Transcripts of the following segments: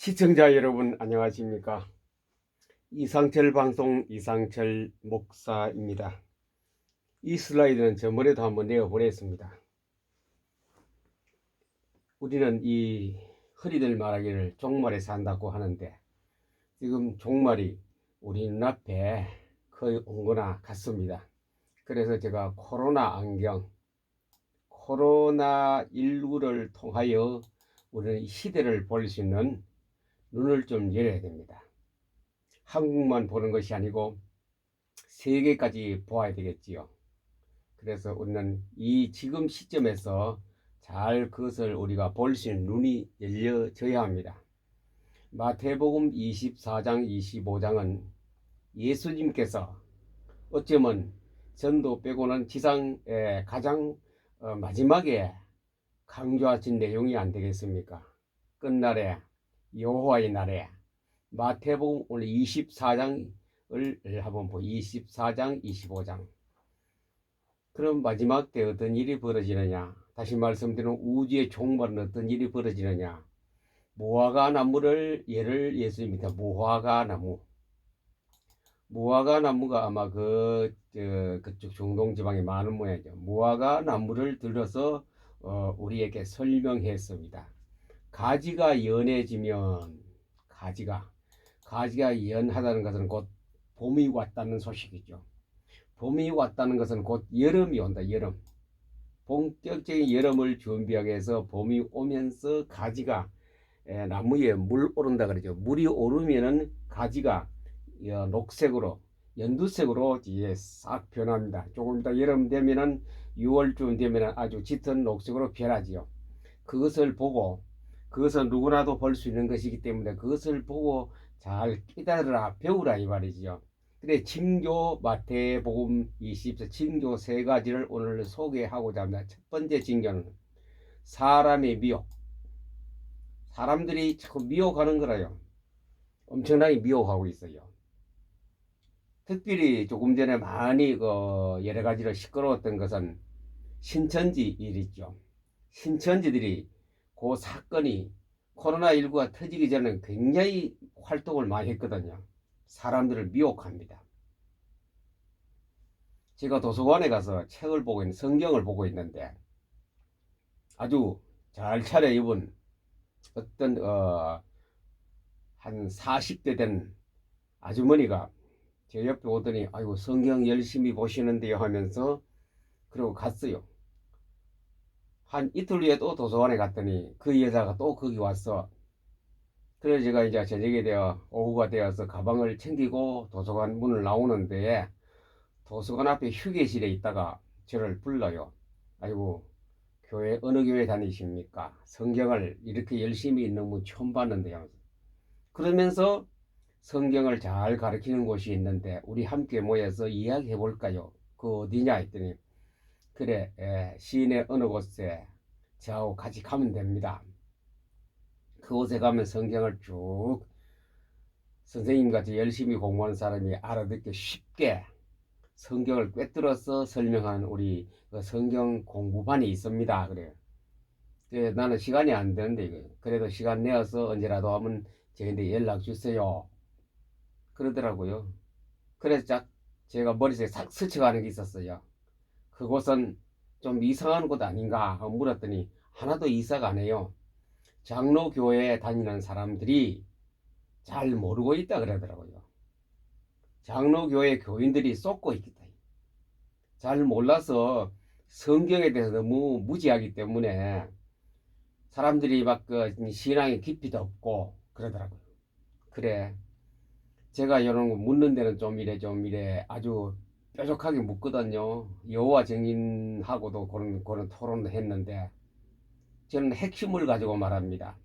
시청자 여러분 안녕하십니까? 이상철 방송 이상철 목사입니다. 이 슬라이드는 저번에도 한번 내어보냈습니다. 우리는 이 흔히들 말하기를 종말에 산다고 하는데 지금 종말이 우리 눈앞에 거의 온 거나 같습니다. 그래서 제가 코로나 안경, 코로나19를 통하여 우리는 시대를 볼 수 있는 눈을 좀 열어야 됩니다. 한국만 보는 것이 아니고 세계까지 보아야 되겠지요. 그래서 우리는 이 지금 시점에서 잘 그것을 우리가 볼 수 있는 눈이 열려져야 합니다. 마태복음 24장 25장은 예수님께서 어쩌면 전도 빼고는 지상에 가장 마지막에 강조하신 내용이 안 되겠습니까? 끝날에 여호와의 날에 마태복음 오늘 24장을 한번 24장 25장. 그럼 마지막 때 어떤 일이 벌어지느냐? 다시 말씀드리면 우주의 종말은 어떤 일이 벌어지느냐? 무화과 나무를 예를 예수님이 무화과 나무. 무화과 나무가 아마 그쪽 중동 지방에 많은 모양이죠. 무화과 나무를 들어서 우리에게 설명했습니다. 가지가 연해지면 가지가 연하다는 것은 곧 봄이 왔다는 소식이죠. 봄이 왔다는 것은 곧 여름이 온다. 여름. 본격적인 여름을 준비하기 위해서 봄이 오면서 가지가 나무에 물 오른다 그러죠. 물이 오르면은 가지가 녹색으로 연두색으로 이제 싹 변합니다. 조금 이따 여름 되면은 6월쯤 되면은 아주 짙은 녹색으로 변하지요. 그것을 보고 그것은 누구나도 볼 수 있는 것이기 때문에 그것을 보고 잘 깨달으라 배우라 이 말이지요. 근데 징조 마태복음 24 징조 세 가지를 오늘 소개하고자 합니다. 첫 번째 징조는 사람의 미혹. 사람들이 자꾸 미혹하는 거라요. 엄청나게 미혹하고 있어요. 특별히 조금 전에 많이 여러 가지로 시끄러웠던 것은 신천지 일이죠. 신천지들이 그 사건이 코로나19가 터지기 전에 굉장히 활동을 많이 했거든요. 사람들을 미혹합니다. 제가 도서관에 가서 책을 보고 있는 성경을 보고 있는데 아주 잘 차려입은 어떤 한 40대 된 아주머니가 제 옆에 오더니 아이고 성경 열심히 보시는데요 하면서 그러고 갔어요. 한 이틀 후에 또 도서관에 갔더니 그 여자가 또 거기 왔어. 그래서 제가 이제 저녁에 되어 오후가 되어서 가방을 챙기고 도서관 문을 나오는데 도서관 앞에 휴게실에 있다가 저를 불러요. 아이고 교회 어느 교회 다니십니까? 성경을 이렇게 열심히 읽는 분 처음 봤는데요. 그러면서 성경을 잘 가르치는 곳이 있는데 우리 함께 모여서 이야기해 볼까요? 그 어디냐 했더니 그래 시내 어느 곳에 저하고 같이 가면 됩니다. 그곳에 가면 성경을 쭉 선생님같이 열심히 공부하는 사람이 알아듣기 쉽게 성경을 꿰뚫어서 설명하는 우리 그 성경 공부반이 있습니다. 그래요. 나는 시간이 안 되는데 그래도 시간 내어서 언제라도 하면 저희한테 연락 주세요. 그러더라고요. 그래서 제가 머릿속에 싹 스쳐가는 게 있었어요. 그곳은 좀 이상한 곳 아닌가 하고 물었더니 하나도 이사가 안 해요. 장로교회에 다니는 사람들이 잘 모르고 있다 그러더라고요. 장로교회 교인들이 쏟고 있다. 잘 몰라서 성경에 대해서 너무 무지하기 때문에 사람들이 막 신앙의 깊이도 없고 그러더라고요. 그래. 제가 이런 거 묻는 데는 좀 이래 아주 뾰족하게 묻거든요. 여호와 증인하고도 그런 토론도 했는데 저는 핵심을 가지고 말합니다.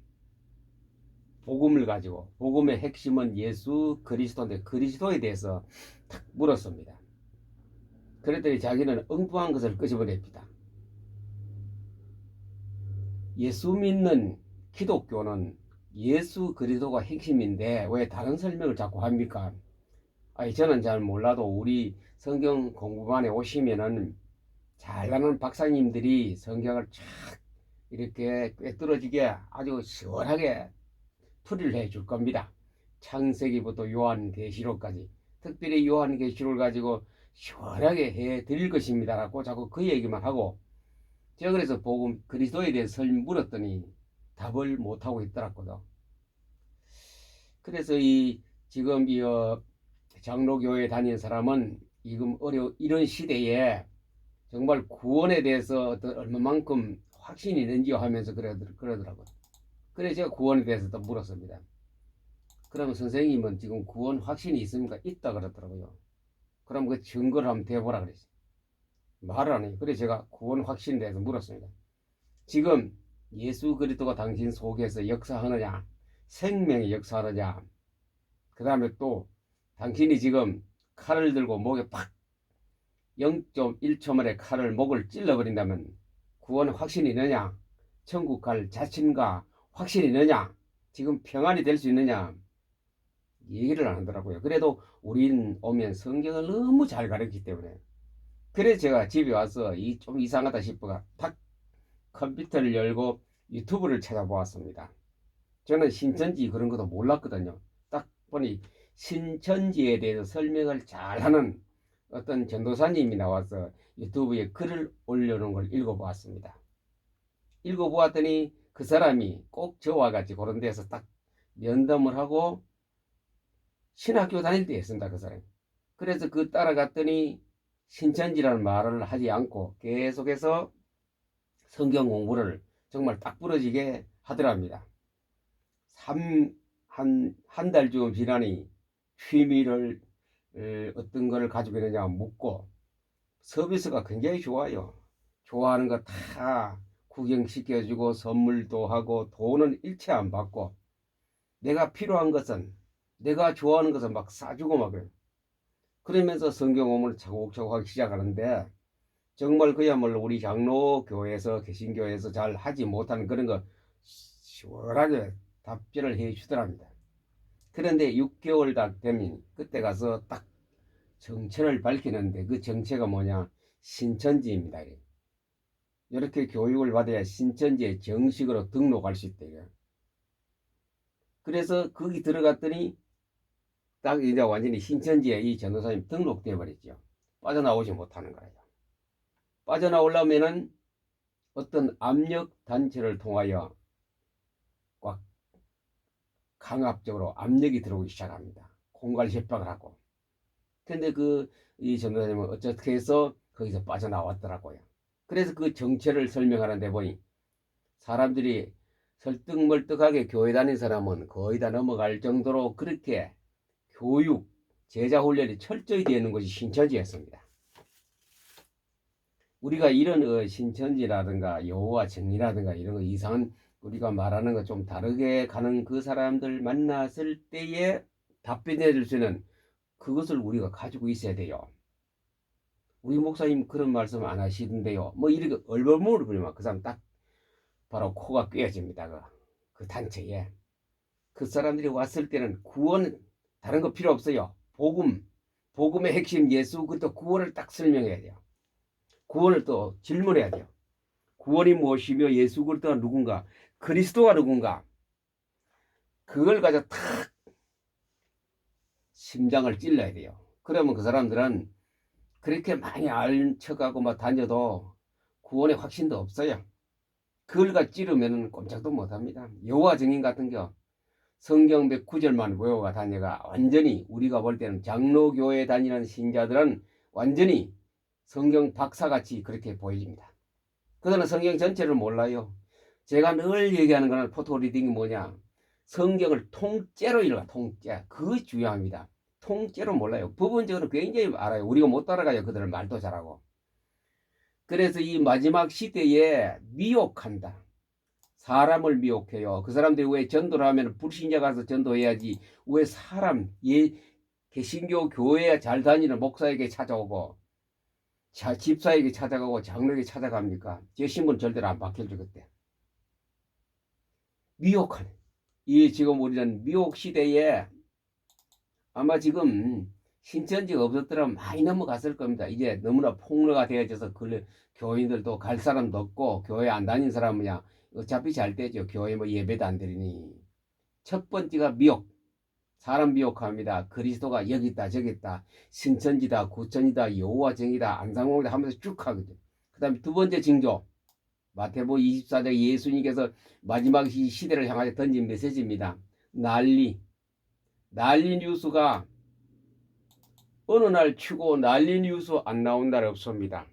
복음을 가지고 복음의 핵심은 예수 그리스도인데 그리스도에 대해서 탁 물었습니다. 그랬더니 자기는 엉뚱한 것을 끄집어냅니다. 예수 믿는 기독교는 예수 그리스도가 핵심인데 왜 다른 설명을 자꾸 합니까? 아니 저는 잘 몰라도 우리 성경 공부반에 오시면은 잘나는 박사님들이 성경을 쫙 이렇게 꿰뚫어지게 아주 시원하게 풀이를 해줄 겁니다. 창세기부터 요한계시록까지 특별히 요한계시록을 가지고 시원하게 해 드릴 것입니다 라고 자꾸 그 얘기만 하고, 제가 그래서 복음 그리스도에 대해서 물었더니 답을 못하고 있더라고요. 그래서 지금 장로교회 다니는 사람은 지금 이런 시대에 정말 구원에 대해서 어떤 얼마만큼 확신이 있는지요 하면서 그러더라고요. 그래서 제가 구원에 대해서 또 물었습니다. 그러면 선생님은 지금 구원 확신이 있습니까? 있다 그러더라고요. 그럼 그 증거를 한번 대보라 그랬어요. 말을 안 해요. 그래서 제가 구원 확신에 대해서 물었습니다. 지금 예수 그리스도가 당신 속에서 역사하느냐, 생명이 역사하느냐, 그 다음에 또 당신이 지금 칼을 들고 목에 팍 0.1초 만에 칼을 목을 찔러버린다면 구원 확신이 있느냐, 천국 갈 자신과 확신이 있느냐, 지금 평안이 될 수 있느냐, 얘기를 안 하더라고요. 그래도 우리는 오면 성경을 너무 잘 가르치기 때문에. 그래서 제가 집에 와서 좀 이상하다 싶어가 탁 컴퓨터를 열고 유튜브를 찾아보았습니다. 저는 신천지 그런 것도 몰랐거든요. 딱 보니 신천지에 대해서 설명을 잘하는 어떤 전도사님이 나와서 유튜브에 글을 올려놓은 걸 읽어보았습니다. 읽어보았더니 그 사람이 꼭 저와 같이 그런 데서 딱 면담을 하고 신학교 다닐 때 했습니다. 그 사람이. 그래서 그 따라갔더니 신천지라는 말을 하지 않고 계속해서 성경 공부를 정말 딱 부러지게 하더랍니다. 한 달 좀 지나니 취미를 어떤 거를 가지고 있느냐 묻고 서비스가 굉장히 좋아요. 좋아하는 거 다 구경시켜주고 선물도 하고 돈은 일체 안 받고 내가 필요한 것은 내가 좋아하는 것은 막 사주고 막 그래요. 그러면서 성경 공부를 차곡차곡 하기 시작하는데 정말 그야말로 우리 장로교회에서 개신교회에서 잘 하지 못하는 그런 거 시원하게 답변을 해 주더랍니다. 그런데 6개월 다 되면 그때 가서 딱 정체를 밝히는데 그 정체가 뭐냐, 신천지입니다. 이렇게 교육을 받아야 신천지에 정식으로 등록할 수 있대요. 그래서 거기 들어갔더니 딱 이제 완전히 신천지에 이 전도사님 등록돼 버렸죠. 빠져나오지 못하는 거예요. 빠져나오려면은 어떤 압력 단체를 통하여 꽉 강압적으로 압력이 들어오기 시작합니다. 공갈 협박을 하고. 근데 이 전도사님은 어떻게 해서 거기서 빠져나왔더라고요. 그래서 그 정체를 설명하는데 보니 사람들이 설득멀떡하게 교회 다닌 사람은 거의 다 넘어갈 정도로 그렇게 교육, 제자 훈련이 철저히 되어 있는 것이 신천지였습니다. 우리가 이런 신천지라든가 여호와 정리라든가 이런 거 이상한 우리가 말하는 거 좀 다르게 가는 그 사람들 만났을 때에 답변해 줄 수 있는 그것을 우리가 가지고 있어야 돼요. 우리 목사님 그런 말씀 안 하시던데요. 뭐 이렇게 얼버무려 버리면 그 사람 딱 바로 코가 꿰어집니다. 그 단체에. 그 사람들이 왔을 때는 구원 다른 거 필요 없어요. 복음의 핵심 예수 그리스도 구원을 딱 설명해야 돼요. 구원을 또 질문해야 돼요. 구원이 무엇이며 예수 그리스도가 누군가, 그리스도가 누군가, 그걸 가지고 탁 심장을 찔러야 돼요. 그러면 그 사람들은 그렇게 많이 알 척하고 막 다녀도 구원의 확신도 없어요. 그걸 가지고 찌르면 꼼짝도 못합니다. 여호와 증인 같은 거 성경 109절만 외워가 다녀가 완전히 우리가 볼 때는 장로교회 다니는 신자들은 완전히 성경 박사같이 그렇게 보여집니다. 그들은 성경 전체를 몰라요. 제가 늘 얘기하는 거는 포토리딩이 뭐냐, 성경을 통째로 읽어. 통째. 그거 중요합니다. 통째로 몰라요. 부분적으로 굉장히 알아요. 우리가 못 따라가요. 그들은 말도 잘하고. 그래서 이 마지막 시대에 미혹한다. 사람을 미혹해요. 그 사람들이 왜 전도를 하면 불신자 가서 전도해야지 왜 개신교 교회에 잘 다니는 목사에게 찾아오고 집사에게 찾아가고 장로에게 찾아갑니까? 제 신분 절대로 안 바뀌어줘. 그때 미혹하네. 지금 우리는 미혹 시대에 아마 지금 신천지가 없었더라면 많이 넘어갔을 겁니다. 이제 너무나 폭로가 되어져서 교인들도 갈 사람도 없고 교회 안 다닌 사람은 어차피 잘 되죠. 교회 뭐 예배도 안 드리니. 첫 번째가 미혹. 사람 미혹합니다. 그리스도가 여기 있다 저기 있다. 신천지다 구천이다 여호와정이다 안상홍이다 하면서 쭉 하거든. 그 다음에 두 번째 징조. 마태복음 24장 예수님께서 마지막 시대를 향하여 던진 메시지입니다. 난리 뉴스가 어느 날 치고 난리 뉴스 안 나온 날 없습니다.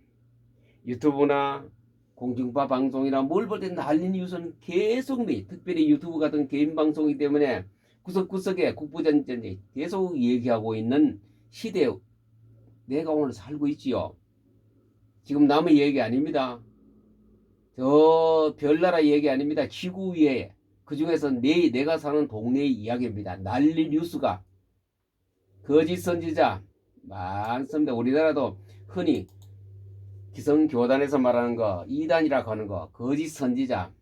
유튜브나 공중파 방송이나 뭘 볼 때 난리 뉴스는 계속 특별히 유튜브 같은 개인 방송이기 때문에 구석구석에 국부전쟁이 계속 얘기하고 있는 시대에 내가 오늘 살고 있지요. 지금 남의 얘기 아닙니다. 저 별나라 얘기 아닙니다. 지구 위에 그 중에서 내가 사는 동네의 이야기입니다. 난리 뉴스가 거짓 선지자 많습니다. 우리나라도 흔히 기성교단에서 말하는 거 이단이라고 하는 거 거짓 선지자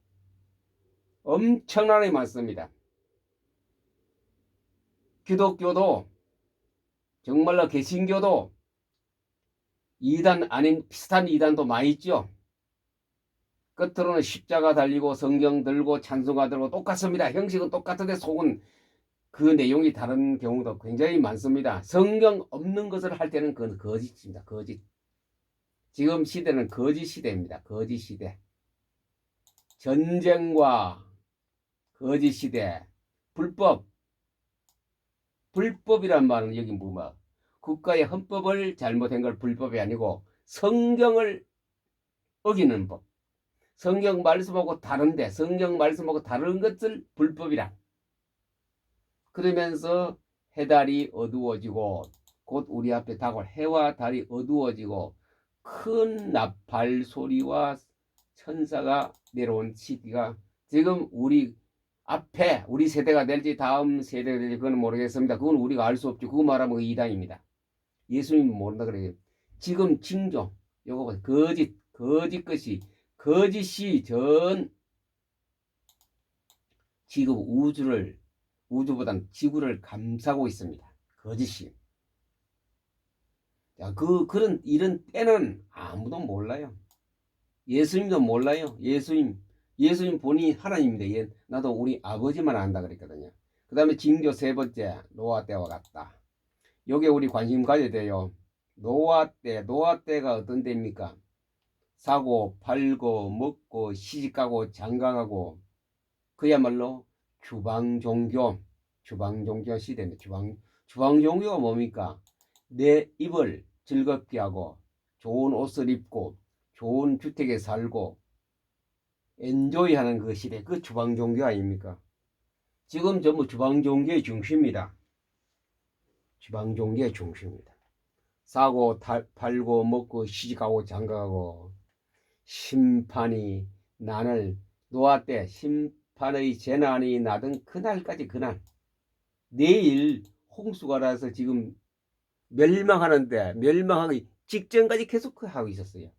엄청나게 많습니다. 기독교도 정말로 개신교도 이단 아닌 비슷한 이단도 많이 있죠. 끝으로는 십자가 달리고 성경 들고 찬송가 들고 똑같습니다. 형식은 똑같은데 속은 그 내용이 다른 경우도 굉장히 많습니다. 성경 없는 것을 할 때는 그건 거짓입니다. 거짓. 지금 시대는 거짓 시대입니다. 거짓 시대. 전쟁과 거짓 시대. 불법이란 말은 여기 뭐냐? 국가의 헌법을 잘못한 걸 불법이 아니고 성경을 어기는 법. 성경 말씀하고 다른데 성경 말씀하고 다른 것을 불법이라. 그러면서 해달이 어두워지고 곧 우리 앞에 다가올 해와 달이 어두워지고 큰 나팔 소리와 천사가 내려온 시기가 지금 우리 앞에 우리 세대가 될지 다음 세대가 될지 그건 모르겠습니다. 그건 우리가 알 수 없죠. 그거 말하면 그 이단입니다. 예수님은 모른다 그래요. 지금 징조 요거 거짓 것이 거짓이 전 지금 우주보단 지구를 감싸고 있습니다. 거짓이. 자, 그런 이런 때는 아무도 몰라요. 예수님도 몰라요. 예수님 본인이 하나님인데 나도 우리 아버지만 안다 그랬거든요. 그 다음에 징조 세 번째 노아 때와 같다. 요게 우리 관심 가져야 돼요. 노아 때가 어떤 때입니까? 사고 팔고 먹고 시집가고 장가가고 그야말로 주방종교 시대입니다. 주방종교가 뭡니까? 내 입을 즐겁게 하고 좋은 옷을 입고 좋은 주택에 살고 엔조이하는 그 시대, 그 주방종교 아닙니까? 지금 전부 주방종교의 중심입니다. 주방종교의 중심입니다. 사고 팔고 먹고 시집가고 장가가고 심판이 노아 때 심판의 재난이 나던 그날까지 그날 내일 홍수가 나서 지금 멸망하기 직전까지 계속 하고 있었어요.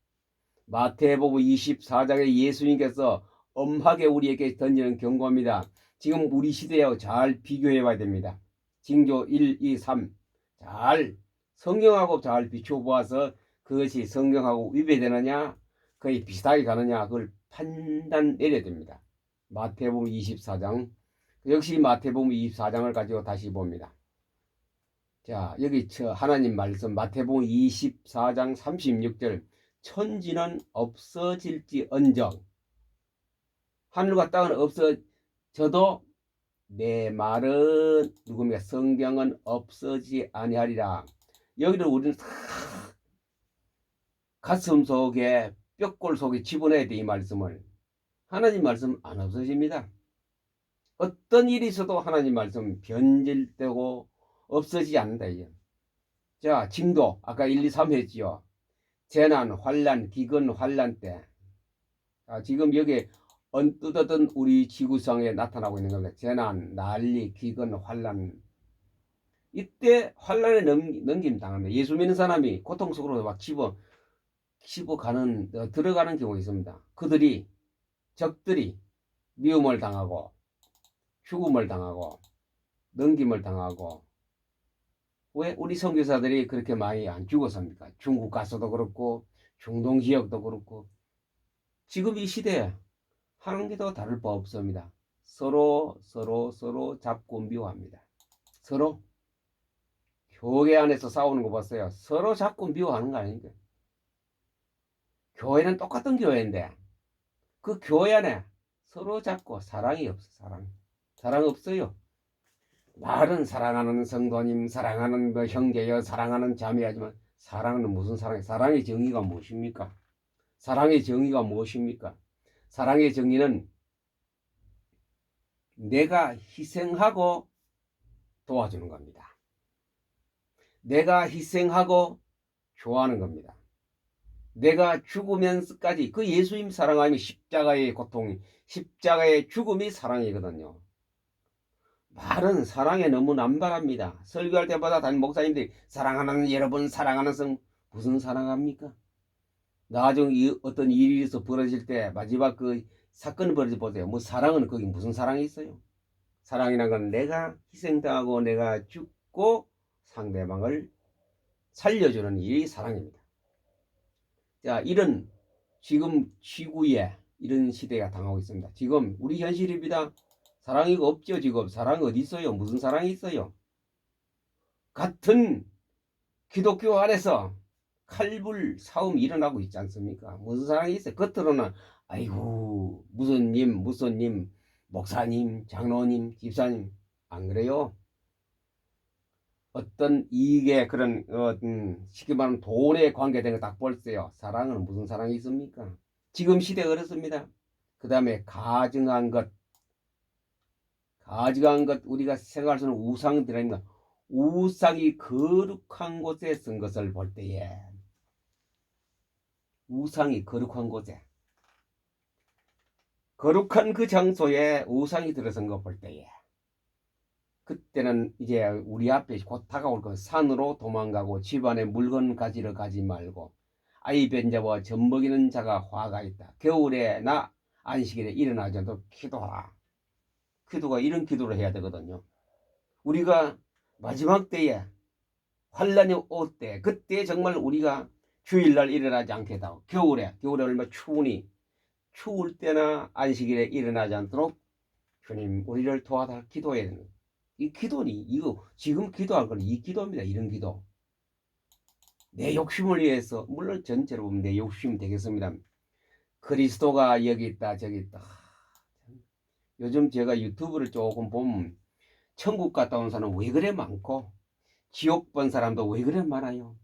마태복음 24장에 예수님께서 엄하게 우리에게 던지는 경고입니다. 지금 우리 시대하고 잘 비교해 봐야 됩니다. 징조 1, 2, 3 잘 성경하고 잘 비춰 보아서 그것이 성경하고 위배되느냐 거의 비슷하게 가느냐 그걸 판단 내려야 됩니다. 마태복음 24장 역시 마태복음 24장을 가지고 다시 봅니다. 자 여기 하나님 말씀 마태복음 24장 36절 천지는 없어질지언정 하늘과 땅은 없어져도 내 말은 누굽니까? 성경은 없어지지 아니하리라. 여기를 우리는 가슴 속에 뼈골 속에 집어넣어야 돼. 이 말씀을. 하나님 말씀 안 없어집니다. 어떤 일이 있어도 하나님 말씀 변질되고 없어지지 않는다. 자 징조 아까 1, 2, 3 했지요. 재난, 환란, 기근, 환란 때 지금 여기 언뜻어떤 우리 지구상에 나타나고 있는 겁니다. 재난, 난리, 기근, 환란. 이때 환란에 넘김 당합니다. 예수 믿는 사람이 고통 속으로 막 들어가는 경우가 있습니다. 적들이 미움을 당하고 죽음을 당하고 넘김을 당하고 왜 우리 선교사들이 그렇게 많이 안 죽었습니까? 중국 가서도 그렇고 중동 지역도 그렇고 지금 이 시대에 하는 게 더 다를 바 없습니다. 서로 잡고 미워합니다. 서로 교회 안에서 싸우는 거 봤어요. 서로 잡고 미워하는 거 아닙니까? 교회는 똑같은 교회인데 그 교회 안에 서로 잡고 사랑이 없어. 사랑 없어요. 말은 사랑하는 성도님, 사랑하는 뭐 형제여, 사랑하는 자매하지만 사랑은 무슨 사랑이에요? 사랑의 정의가 무엇입니까? 사랑의 정의가 무엇입니까? 사랑의 정의는 내가 희생하고 도와주는 겁니다. 내가 희생하고 좋아하는 겁니다. 내가 죽으면서까지 그 예수님 사랑하면 십자가의 고통, 십자가의 죽음이 사랑이거든요. 말은 사랑에 너무 남발합니다. 설교할 때마다 담임 목사님들이 사랑하는 여러분, 사랑하는 성 무슨 사랑합니까? 나중에 어떤 일이 있어 벌어질 때 마지막 그 사건을 벌어져 보세요. 뭐 사랑은 거기 무슨 사랑이 있어요? 사랑이란 건 내가 희생당하고 내가 죽고 상대방을 살려주는 일이 사랑입니다. 자, 이런 지금 지구에 이런 시대가 당하고 있습니다. 지금 우리 현실입니다. 사랑이 없죠. 지금 사랑 어디 있어요? 무슨 사랑이 있어요? 같은 기독교 안에서 칼불 싸움이 일어나고 있지 않습니까? 무슨 사랑이 있어요? 겉으로는 아이고 무슨 님, 목사님, 장로님, 집사님 안 그래요? 어떤 이익에 그런 쉽게 말하면 돈에 관계된 거 딱 볼세요. 사랑은 무슨 사랑이 있습니까? 지금 시대가 그렇습니다. 그 다음에 가증한 것 우리가 생각할 수 있는 우상들입니다. 우상이 거룩한 곳에 쓴 것을 볼 때에 우상이 거룩한 곳에 거룩한 그 장소에 우상이 들어선 거 볼 때에 그때는 이제 우리 앞에 곧 다가올 거 산으로 도망가고 집안에 물건 가지러 가지 말고 아이 변자와 젖 먹이는 자가 화가 있다. 겨울에 나 안식일에 일어나지 않도록 기도하라. 기도가 이런 기도를 해야 되거든요. 우리가 마지막 때에 환란이 올 때 그때 정말 우리가 주일날 일어나지 않겠다. 겨울에 얼마 추우니 추울 때나 안식일에 일어나지 않도록 주님 우리를 도와달라 기도해야 되는 거예요. 이 기도니 이거 지금 기도할 건 이 기도입니다. 이런 기도. 내 욕심을 위해서 물론 전체로 보면 내 욕심 되겠습니다. 그리스도가 여기 있다 저기 있다. 요즘 제가 유튜브를 조금 보면 천국 갔다 온 사람은 왜 그래 많고 지옥 본 사람도 왜 그래 많아요.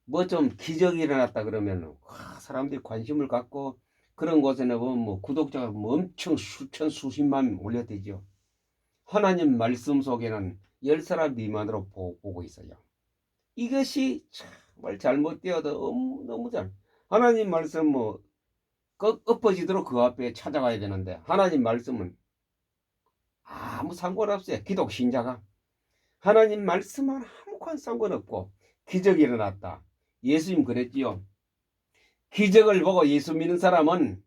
뭐 좀 기적이 일어났다 그러면 사람들이 관심을 갖고 그런 곳에는 뭐 구독자가 뭐 엄청 수천 수십만 올려대죠. 하나님 말씀 속에는 10사람 미만으로 보고 있어요. 이것이 정말 잘못되어도 너무 잘 하나님 말씀 뭐 엎어지도록 그 앞에 찾아가야 되는데 하나님 말씀은 아무 상관없어요. 기독 신자가 하나님 말씀은 아무런 상관없고 기적이 일어났다. 예수님 그랬지요. 기적을 보고 예수 믿는 사람은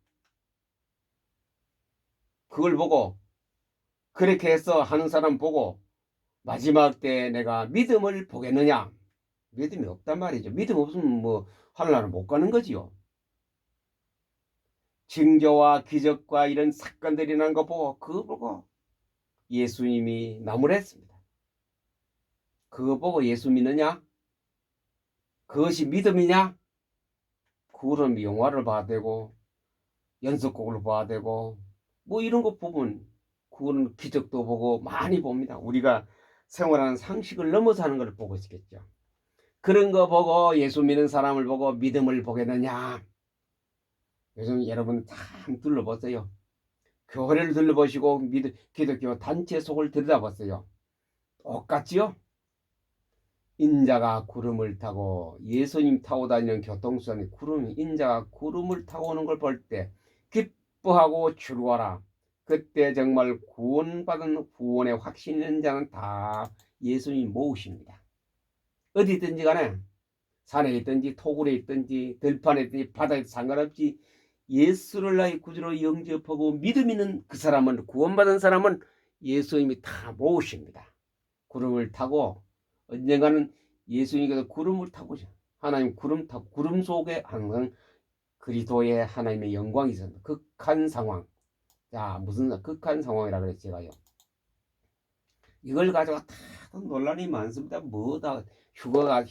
그걸 보고 그렇게 해서 하는 사람 보고 마지막 때 내가 믿음을 보겠느냐? 믿음이 없단 말이죠. 믿음 없으면 뭐 하늘나라 못 가는 거지요. 징조와 기적과 이런 사건들이 난 거 보고 그거 보고 예수님이 나무랬습니다. 그거 보고 예수 믿느냐? 그것이 믿음이냐? 그거는 영화를 봐야 되고 연속곡을 봐야 되고 뭐 이런 거 보면 그거는 기적도 보고 많이 봅니다. 우리가 생활하는 상식을 넘어서 하는 걸 보고 있겠죠. 그런 거 보고 예수 믿는 사람을 보고 믿음을 보겠느냐? 요즘 여러분 참 둘러보세요. 교회를 둘러보시고 기독교 단체 속을 들여다봤어요. 똑같지요? 인자가 구름을 타고 예수님 타고 다니는 교통수단에 인자가 구름을 타고 오는 걸 볼 때 기뻐하고 즐거워라. 그때 정말 구원받은 구원의 확신 있는 자는 다 예수님 모으십니다. 어디든지 간에 산에 있든지 토굴에 있든지 들판에 있든지 바다에 상관없이 예수를 나의 구주로 영접하고 믿음 있는 그 사람은 구원받은 사람은 예수님이 다 모으십니다. 구름을 타고 언젠가는 예수님께서 구름을 타고 하나님 구름 속에 항상 그리스도의 하나님의 영광이 있었다. 극한 상황 자, 무슨 극한 상황이라 그랬지, 제가요. 이걸 가지고 다 논란이 많습니다. 뭐다, 휴거가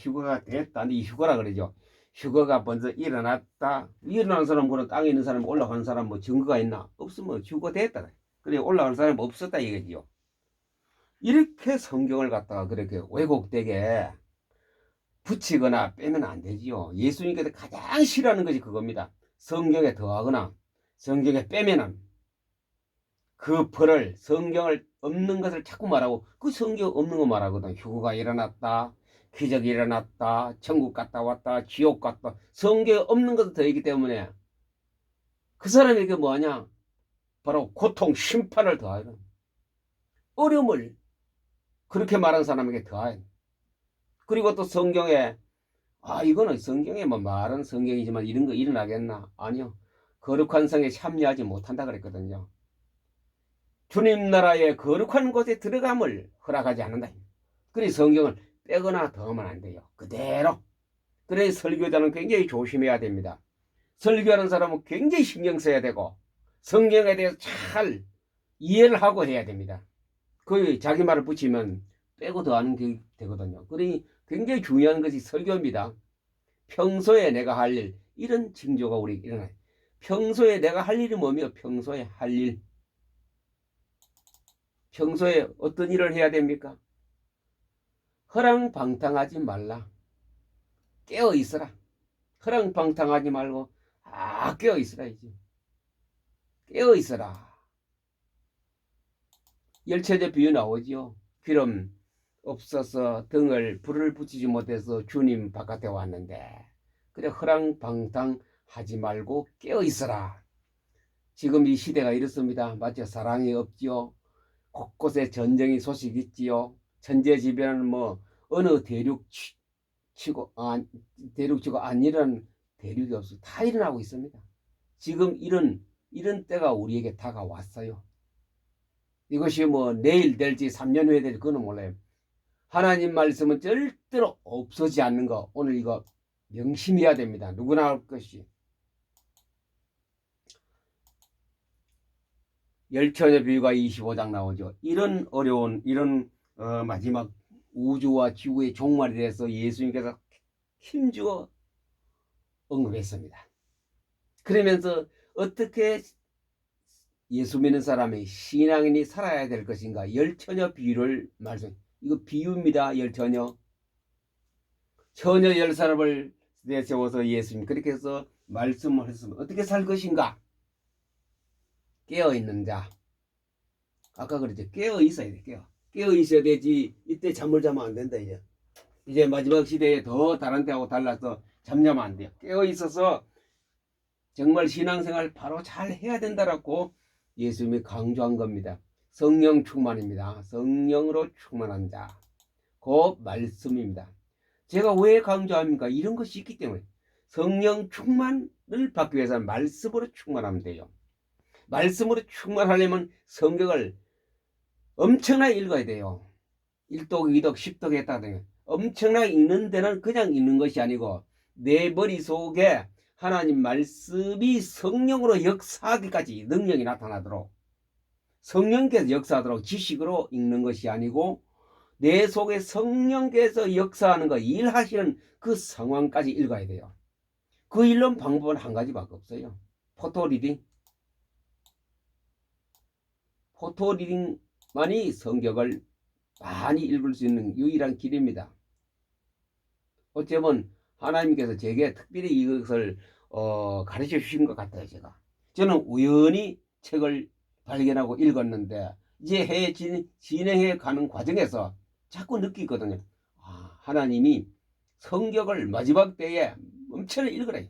됐다. 이 휴거라 그러죠. 휴거가 먼저 일어났다. 일어나는 사람, 그런 땅에 있는 사람, 올라가는 사람, 뭐 증거가 있나? 없으면 휴거 됐다. 그래, 올라가는 사람 없었다, 이거지요. 이렇게 성경을 갖다가 그렇게 왜곡되게 붙이거나 빼면 안 되지요. 예수님께서 가장 싫어하는 것이 그겁니다. 성경에 더하거나 성경에 빼면은 그 벌을, 성경을 없는 것을 자꾸 말하고, 그 성경 없는 거 말하거든. 휴거가 일어났다, 기적이 일어났다, 천국 갔다 왔다, 지옥 갔다. 성경에 없는 것을 더했기 때문에 그 사람에게 뭐하냐? 바로 고통, 심판을 더하여, 어려움을 그렇게 말하는 사람에게 더하여. 그리고 또 성경에, 이거는 성경에 뭐 말은 성경이지만 이런 거 일어나겠나? 아니요. 거룩한 성에 참여하지 못한다 그랬거든요. 주님 나라의 거룩한 곳에 들어감을 허락하지 않는다. 그래 성경을 빼거나 더하면 안 돼요. 그대로. 그래 설교자는 굉장히 조심해야 됩니다. 설교하는 사람은 굉장히 신경 써야 되고 성경에 대해서 잘 이해를 하고 해야 됩니다. 그 자기 말을 붙이면 빼고 더하는 게 되거든요. 그러니 굉장히 중요한 것이 설교입니다. 평소에 내가 할 일, 이런 징조가 우리 일어나요. 평소에 내가 할 일이 뭐며? 평소에 할 일. 평소에 어떤 일을 해야 됩니까? 허랑방탕하지 말라. 깨어 있어라. 허랑방탕하지 말고 깨어 있어라 이제. 깨어 있어라. 열처제 비유 나오지요. 기름 없어서 등을 불을 붙이지 못해서 주님 바깥에 왔는데, 그래 허랑방탕하지 말고 깨어 있어라. 지금 이 시대가 이렇습니다. 맞죠? 사랑이 없지요. 곳곳에 전쟁이 소식 있지요. 천재지변은 뭐 어느 대륙치고 안 일어난 대륙이 없어. 다 일어나고 있습니다. 지금 이런 때가 우리에게 다가왔어요. 이것이 뭐 내일 될지 3년 후에 될지 그건 몰라요. 하나님 말씀은 절대로 없어지지 않는 거, 오늘 이거 명심해야 됩니다. 누구나 할 것이. 열처녀 비유가 25장 나오죠. 이런 어려운, 이런 마지막 우주와 지구의 종말에 대해서 예수님께서 힘주어 언급했습니다. 그러면서 어떻게 예수 믿는 사람의 신앙인이 살아야 될 것인가? 열처녀 비유를 말씀. 이거 비유입니다. 열처녀. 처녀 10사람을 내세워서 예수님 그렇게 해서 말씀을 했으면 어떻게 살 것인가? 깨어있는 자. 아까 그랬죠. 깨어 있어야 돼. 깨어 있어야 되지. 이때 잠을 자면 안 된다. 이제 마지막 시대에 더 다른 때하고 달라서 잠자면 안 돼요. 깨어 있어서 정말 신앙생활 바로 잘 해야 된다라고 예수님이 강조한 겁니다. 성령 충만입니다. 성령으로 충만한 자. 그 말씀입니다. 제가 왜 강조합니까? 이런 것이 있기 때문에. 성령 충만을 받기 위해서는 말씀으로 충만하면 돼요. 말씀으로 충만하려면 성경을 엄청나게 읽어야 돼요. 1독, 2독, 10독 했다든가 엄청나게 읽는 데는 그냥 읽는 것이 아니고 내 머릿속에 하나님 말씀이 성령으로 역사하기까지 능력이 나타나도록, 성령께서 역사하도록 지식으로 읽는 것이 아니고 내 속에 성령께서 역사하는 거, 일하시는 그 상황까지 읽어야 돼요. 그 읽는 방법은 한 가지밖에 없어요. 포토리딩. 포토리딩만이 성경을 많이 읽을 수 있는 유일한 길입니다. 어쩌면 하나님께서 제게 특별히 이것을 가르쳐 주신 것 같아요. 저는 우연히 책을 발견하고 읽었는데 이제 진행해 가는 과정에서 자꾸 느끼거든요. 하나님이 성경을 마지막 때에 엄청 읽으라.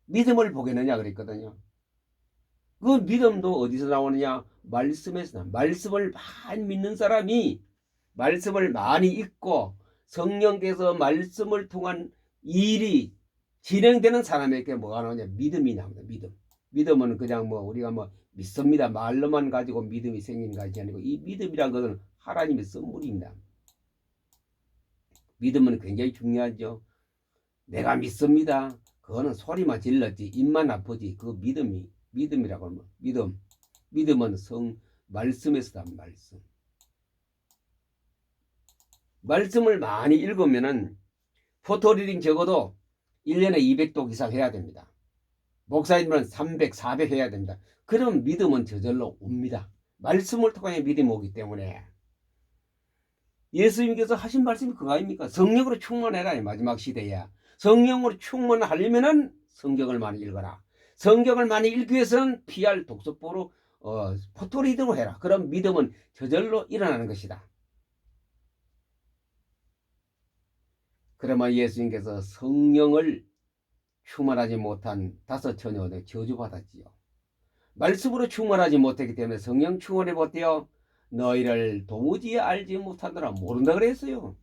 믿음을 보겠느냐 그랬거든요. 그 믿음도 어디서 나오느냐? 말씀에서 나옵니다. 말씀을 많이 믿는 사람이, 말씀을 많이 읽고 성령께서 말씀을 통한 일이 진행되는 사람에게 뭐가 나오냐? 믿음이 나옵니다. 믿음은 그냥 우리가 믿습니다. 말로만 가지고 믿음이 생기는 것이 아니고, 이 믿음이란 것은 하나님의 선물입니다. 믿음은 굉장히 중요하죠. 내가 믿습니다. 그거는 소리만 질렀지, 입만 아프지. 그 믿음이라고 하면 믿음. 믿음은 말씀에서 난 말씀. 말씀을 많이 읽으면은 포토리딩 적어도 1년에 200독 이상 해야 됩니다. 목사님은 300, 400 해야 됩니다. 그럼 믿음은 저절로 옵니다. 말씀을 통해 믿음이 오기 때문에 예수님께서 하신 말씀이 그거 아닙니까? 성령으로 충만해라. 마지막 시대에 성령으로 충만하려면은 성경을 많이 읽어라. 성경을 많이 읽기 위해서는 PR 독서법으로 포토리딩으로 해라. 그럼 믿음은 저절로 일어나는 것이다. 그러면 예수님께서 성령을 충만하지 못한 5 처녀들 저주받았지요. 말씀으로 충만하지 못했기 때문에 성령 충만해 못해요. 너희를 도무지 알지 못하더라. 모른다 그랬어요.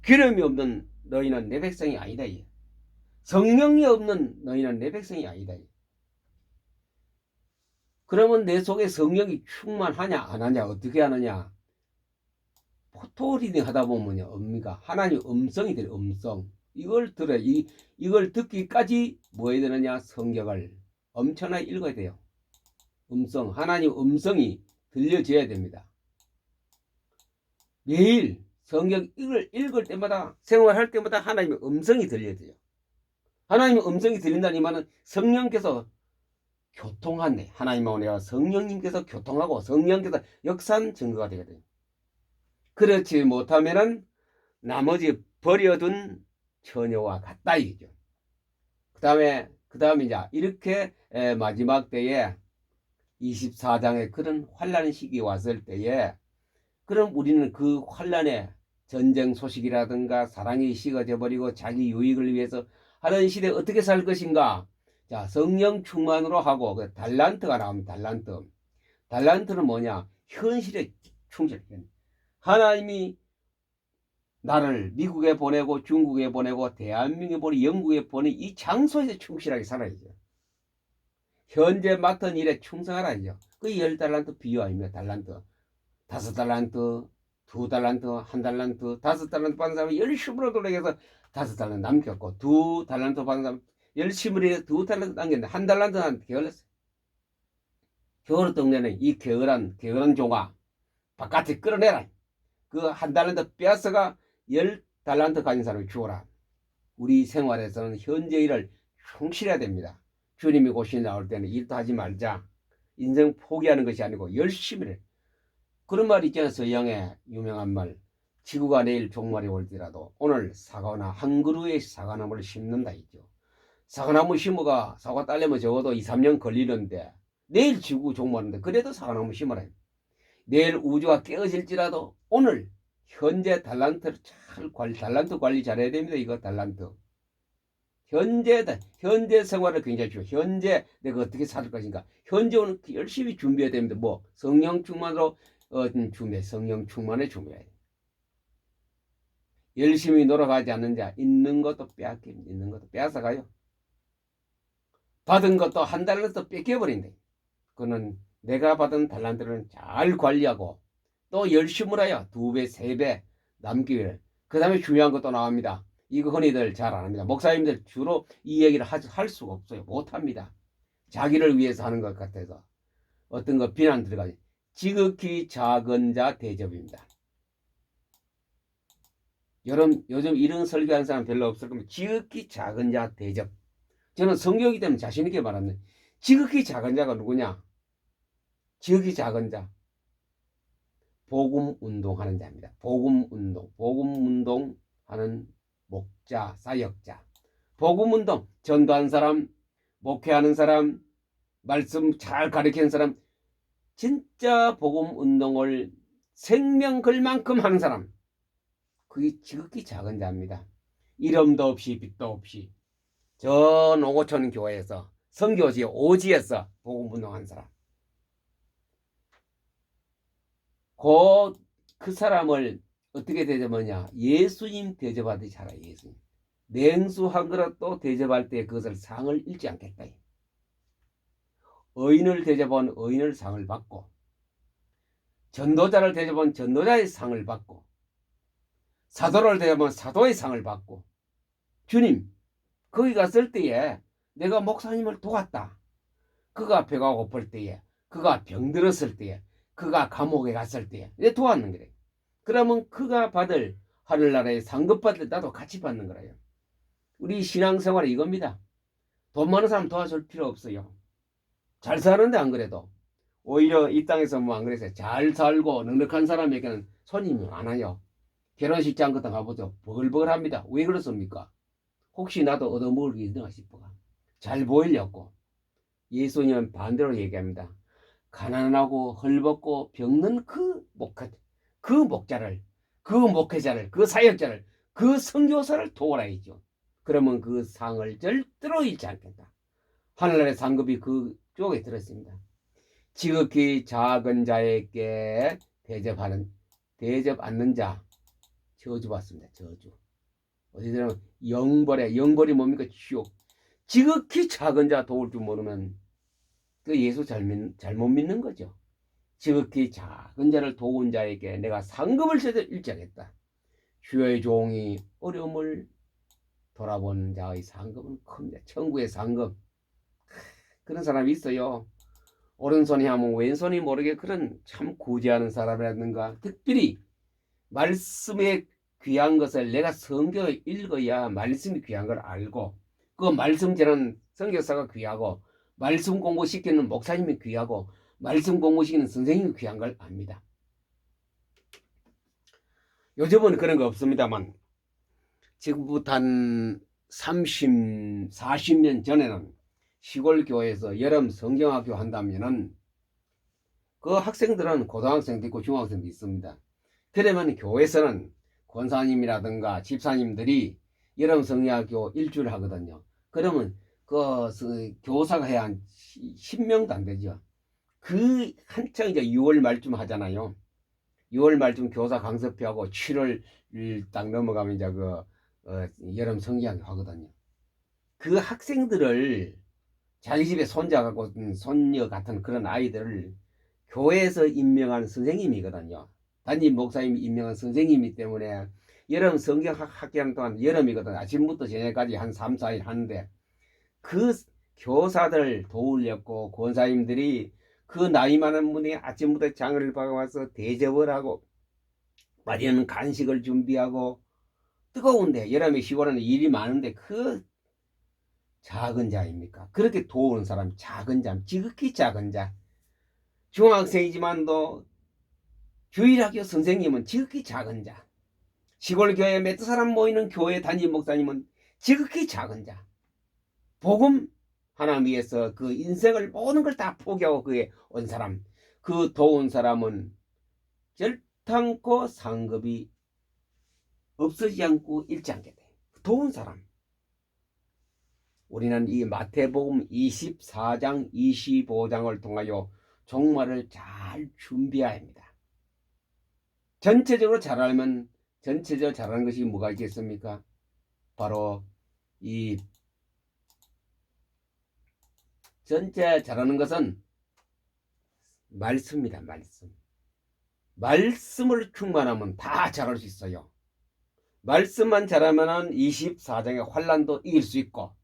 기름이 없는 너희는 내 백성이 아니다. 성령이 없는 너희는 내 백성이 아니다. 그러면 내 속에 성령이 충만하냐 안 하냐 어떻게 하느냐. 포토리딩 하다 보면요. 뭡니까? 하나님 음성이 들어요. 음성. 이걸 들어요. 이걸 듣기까지 뭐 해야 되느냐? 성경을 엄청나게 읽어야 돼요. 음성. 하나님 음성이 들려줘야 됩니다. 매일 성경 읽을 때마다 생활할 때마다 하나님의 음성이 들려줘요. 하나님의 음성이 들린다는 말은 성령께서 교통한대. 하나님하고 내가 성령님께서 교통하고 성령께서 역사한 증거가 되거든요. 그렇지 못하면은 나머지 버려둔 처녀와 같다 이죠. 그 다음에 이제 이렇게 마지막 때에 24장에 그런 환란 시기 왔을 때에 그럼 우리는 그 환란의 전쟁 소식이라든가 사랑이 식어져 버리고 자기 유익을 위해서 하는 시대에 어떻게 살 것인가. 자, 성령 충만으로 하고 그 달란트가 나옵니다. 달란트는 뭐냐? 현실에 충실해. 하나님이 나를 미국에 보내고 중국에 보내고 대한민국에 보내고 영국에 보내 이 장소에서 충실하게 살아야죠. 현재 맡은 일에 충성하라죠. 그 10달란트 비유 아닙니까? 달란트. 5달란트, 2달란트, 1달란트, 5달란트 받은 사람이 열심으로 노력해서 5달란트 남겼고 2달란트 받은 사람 열심히 해서 2달란트 남겼는데 1달란트는 게을렀어요. 게을렀던 데는 이 게을한 종아 바깥에 끌어내라. 그 1달란트 빼앗아가 10달란트 가진 사람이 주어라. 우리 생활에서는 현재 일을 충실해야 됩니다. 주님이 고시 나올 때는 일도 하지 말자. 인생 포기하는 것이 아니고 열심히 해. 그런 말 있잖아요. 서양의 유명한 말. 지구가 내일 종말이 올지라도 오늘 사과나 한 그루의 사과나무를 심는다 있죠. 사과나무 심어가 사과 따려면 적어도 2, 3년 걸리는데 내일 지구 종말인데 그래도 사과나무 심어라. 내일 우주가 깨어질지라도 오늘 현재 달란트를 달란트 관리 잘해야 됩니다. 이거 달란트. 현재 생활을 굉장히 중요해요. 현재 내가 어떻게 살 것인가. 현재 오늘 열심히 준비해야 됩니다. 뭐 성령 충만으로 성령 충만에 준비해야 돼요. 열심히 노력하지 않는 자 있는 것도 빼앗깁니다. 있는 것도 빼앗아가요. 받은 것도 1달란트 뺏겨버린다. 그거는 내가 받은 달란트를 잘 관리하고 또 열심히 해야 2배, 3배 남기 위해. 그 다음에 중요한 것도 나옵니다. 이거 흔히들 잘 안 합니다. 목사님들 주로 이 얘기를 할 수가 없어요. 못합니다. 자기를 위해서 하는 것 같아서 어떤 거 비난 들어가요. 지극히 작은 자 대접입니다. 요즘 이런 설교하는 사람 별로 없을 겁니다. 지극히 작은 자 대접. 저는 성경이기 때문에 자신 있게 말합니다. 지극히 작은 자가 누구냐? 지극히 작은 자. 복음 운동하는 자입니다. 복음 운동하는 목자, 사역자. 복음 운동, 전도하는 사람, 목회하는 사람, 말씀 잘 가르치는 사람, 진짜 복음 운동을 생명 걸 만큼 하는 사람. 그게 지극히 작은 자입니다. 이름도 없이 빛도 없이 저 노고촌 교회에서 선교지 오지에서 복음 운동하는 사람. 그 사람을 어떻게 대접하냐? 예수님 대접하듯이 살아. 예수님. 냉수 한 그릇도 대접할 때 그것을 상을 잃지 않겠다. 의인을 대접한 의인을 상을 받고, 전도자를 대접한 전도자의 상을 받고, 사도를 대접한 사도의 상을 받고. 주님, 거기 갔을 때에 내가 목사님을 도왔다. 그가 배가 고플 때에 그가 병들었을 때에, 그가 감옥에 갔을 때에 내 도왔는 거래. 그러면 그가 받을 하늘나라의 상급 받을 나도 같이 받는 거라요. 우리 신앙생활이 이겁니다. 돈 많은 사람 도와줄 필요 없어요. 잘 사는데 안 그래도 오히려 이 땅에서 뭐 안 그래서 잘 살고 넉넉한 사람에게는 손님이 많아요. 결혼식장 같은 거 가보죠. 버글버글합니다. 왜 그렇습니까? 혹시 나도 얻어먹을 게 있나 싶어. 잘 보이려고. 예수님은 반대로 얘기합니다. 가난하고 헐벗고 병든 그 목자를, 그 목회자를, 그 사역자를, 그 선교사를 도우라 했죠. 그러면 그 상을 절대로 잃지 않겠다. 하늘나라의 상급이 그쪽에 들었습니다. 지극히 작은 자에게 대접 않는 자 저주 받습니다. 저주. 어디 들으면 영벌이 뭡니까? 지옥. 지극히 작은 자 도울 줄 모르면 그 예수 잘못 믿는 거죠. 지극히 작은 자를 도운 자에게 내가 상급을 제대로 일정했다. 주의 종이 어려움을 돌아보는 자의 상급은 큽니다. 천국의 상급. 그런 사람이 있어요. 오른손이 하면 왼손이 모르게 그런 참 구제하는 사람이라든가, 특별히 말씀에 귀한 것을 내가 성경을 읽어야 말씀이 귀한 걸 알고, 그 말씀 전하는 선교사가 귀하고, 말씀 공부시키는 목사님이 귀하고, 말씀 공부시키는 선생님이 귀한 걸 압니다. 요즘은 그런 거 없습니다만 지금부터 한 30, 40년 전에는 시골 교회에서 여름 성경학교 한다면은 그 학생들은 고등학생도 있고 중학생도 있습니다. 그러면 교회에서는 권사님이라든가 집사님들이 여름 성경학교 일주일 하거든요. 그러면 그 교사가 해야 한 10명도 안 되죠. 그 한창 이제 6월 말쯤 하잖아요. 6월 말쯤 교사 강습하고 7월 딱 넘어가면 이제 여름 성경학교 하거든요. 그 학생들을 자기 집에 손녀 같은 그런 아이들을 교회에서 임명한 선생님이거든요. 담임 목사님이 임명한 선생님이기 때문에 여름 성경학교 하는 동안 여름이거든요. 아침부터 저녁까지 한 3, 4일 하는데 그 교사들 도우려고 권사님들이 그 나이 많은 분이 아침부터 장을 봐와서 대접을 하고 맛있는 간식을 준비하고 뜨거운데 여름에 시골에는 일이 많은데 그 작은 자입니까? 그렇게 도우는 사람 작은 자, 지극히 작은 자. 중학생이지만도 주일학교 선생님은 지극히 작은 자. 시골 교회 몇 사람 모이는 교회 담임 목사님은 지극히 작은 자. 복음 하나님 위해서 그 인생을 모든 걸 다 포기하고 그에 온 사람, 그 도운 사람은 절탄코 상급이 없어지지 않고 잃지 않게 돼. 도운 사람. 우리는 이 마태복음 24장, 25장을 통하여 종말을 잘 준비해야 합니다. 전체적으로 잘 알면 전체적으로 잘하는 것이 뭐가 있겠습니까? 바로 이 전체 잘하는 것은 말씀입니다. 말씀을 충만하면 다 잘할 수 있어요. 말씀만 잘하면 24장의 환란도 이길 수 있고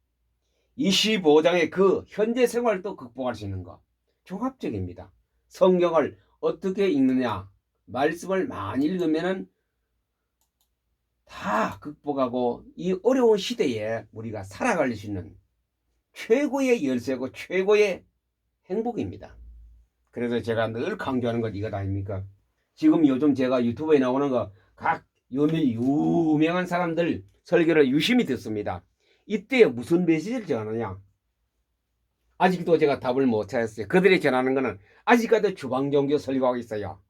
25장의 그 현재 생활도 극복할 수 있는 거. 종합적입니다. 성경을 어떻게 읽느냐, 말씀을 많이 읽으면 다 극복하고 이 어려운 시대에 우리가 살아갈 수 있는 최고의 열쇠고 최고의 행복입니다. 그래서 제가 늘 강조하는 것 이것 아닙니까? 지금 요즘 제가 유튜브에 나오는 거 각 유명한 사람들 설교를 유심히 듣습니다. 이때 무슨 메시지를 전하느냐? 아직도 제가 답을 못 찾았어요. 그들이 전하는 거는 아직까지 주방종교 설교하고 있어요.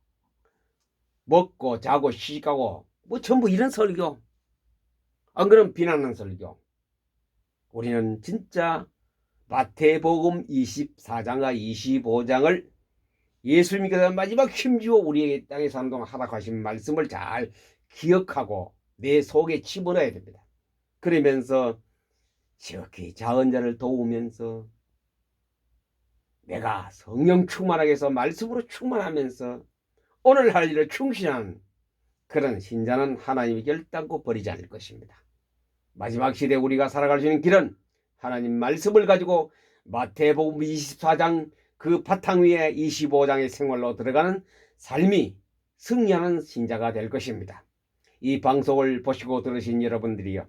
먹고 자고 시집가고 뭐 전부 이런 설교. 안 그러면 비난하는 설교. 우리는 진짜 마태복음 24장과 25장을 예수님께서 마지막 힘주어 우리에게 땅에 사는 동안 하라고 하신 말씀을 잘 기억하고 내 속에 집어넣어야 됩니다. 그러면서 지극히 작은 자를 도우면서 내가 성령 충만하게 해서 말씀으로 충만하면서 오늘 할 일을 충실한 그런 신자는 하나님이 결단코 버리지 않을 것입니다. 마지막 시대에 우리가 살아갈 수 있는 길은 하나님 말씀을 가지고 마태복음 24장 그 바탕 위에 25장의 생활로 들어가는 삶이 승리하는 신자가 될 것입니다. 이 방송을 보시고 들으신 여러분들이요,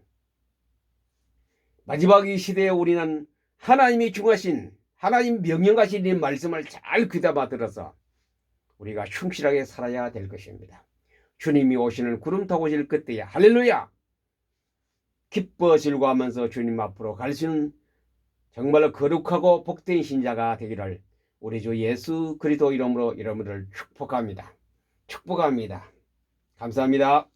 마지막 이 시대에 우리는 하나님이 중하신, 하나님 명령하신 이 말씀을 잘 귀담아 들어서 우리가 충실하게 살아야 될 것입니다. 주님이 오시는 구름 타고 오실 그때에 할렐루야 기뻐 즐거워하면서 주님 앞으로 갈 수 있는 정말로 거룩하고 복된 신자가 되기를 우리 주 예수 그리스도 이름으로 여러분들을 축복합니다. 축복합니다. 감사합니다.